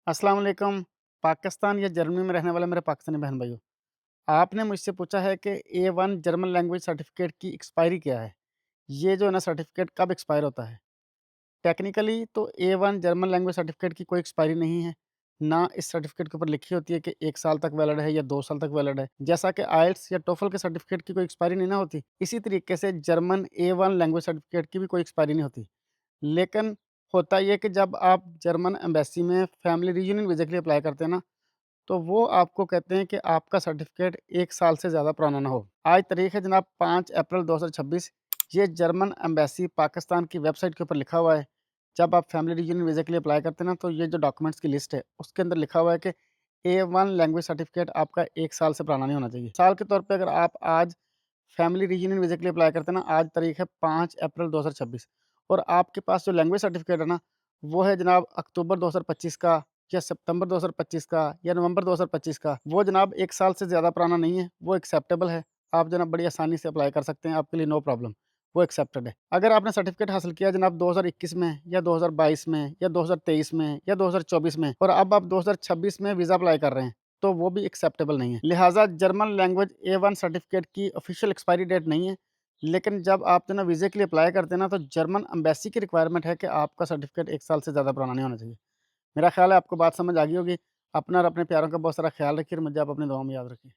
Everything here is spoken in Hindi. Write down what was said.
अस्सलाम वालेकुम। पाकिस्तान या जर्मनी में रहने वाले मेरे पाकिस्तानी बहन भाइयों, आपने मुझसे पूछा है कि A1 जर्मन लैंग्वेज सर्टिफिकेट की एक्सपायरी क्या है? ये जो है ना सर्टिफिकेट कब एक्सपायर होता है? टेक्निकली तो A1 जर्मन लैंग्वेज सर्टिफिकेट की कोई एक्सपायरी नहीं है। ना इस सर्टिफिकेट के ऊपर लिखी होती है कि 1 साल तक वैलिड है या 2 साल तक वैलिड है। जैसा कि आईएलटीएस या टोफल के सर्टिफिकेट की कोई एक्सपायरी नहीं ना होती, इसी तरीके से जर्मन A1 लैंग्वेज सर्टिफिकेट की भी कोई एक्सपायरी नहीं होती। लेकिन होता ये है कि जब आप जर्मन एम्बेसी में फैमिली रीयूनियन वीज़ा के लिए अप्लाई करते हैं ना, तो वो आपको कहते हैं कि आपका सर्टिफ़िकेट 1 साल से ज़्यादा पुराना ना हो। आज तारीख़ है जनाब 5 अप्रैल 2026। ये जर्मन एम्बेसी पाकिस्तान की वेबसाइट के ऊपर लिखा हुआ है। जब आप फैमिली रीयूनियन वीज़ा के लिए अप्लाई करते हैं ना, तो ये जो डॉक्यूमेंट्स की लिस्ट है, उसके अंदर लिखा हुआ है कि A1 लैंग्वेज सर्टिफ़िकेट आपका 1 साल से पुराना नहीं होना चाहिए। मिसाल के तौर पे अगर आप आज फैमिली रीयूनियन वीज़ा के लिए अप्लाई करते हैं ना, आज तारीख़ है 5 अप्रैल 2026 और आपके पास जो लैंग्वेज सर्टिफ़िकेट है ना, वो है जनाब अक्टूबर 2025 का या सितंबर 2025 का या नवंबर 2025 का, वो जनाब 1 साल से ज़्यादा पुराना नहीं है, वो एक्सेप्टेबल है। आप जनाब बड़ी आसानी से अप्लाई कर सकते हैं, आपके लिए नो प्रॉब्लम, वो एक्सेप्टेड है। अगर आपने सर्टिफ़िकेट हासिल किया जनाब 2021 में या 2022 में या 2023 में या 2024 में और अब आप 2026 में वीज़ा अप्लाई कर रहे हैं, तो वो भी एक्सेप्टेबल नहीं है। लिहाजा जर्मन लैंग्वेज A1 सर्टिफ़िकेट की ऑफ़िशियल एक्सपायरी डेट नहीं है, लेकिन जब आप जो ना वीज़े के लिए अप्लाई करते हैं ना, तो जर्मन एम्बेसी की रिक्वायरमेंट है कि आपका सर्टिफ़िकेट 1 साल से ज़्यादा पुराना नहीं होना चाहिए। मेरा ख़्याल है आपको बात समझ आ गई होगी। अपना और अपने प्यारों का बहुत सारा ख़्याल रखिए और मुझे आप अपनी दुआओं में याद रखिए।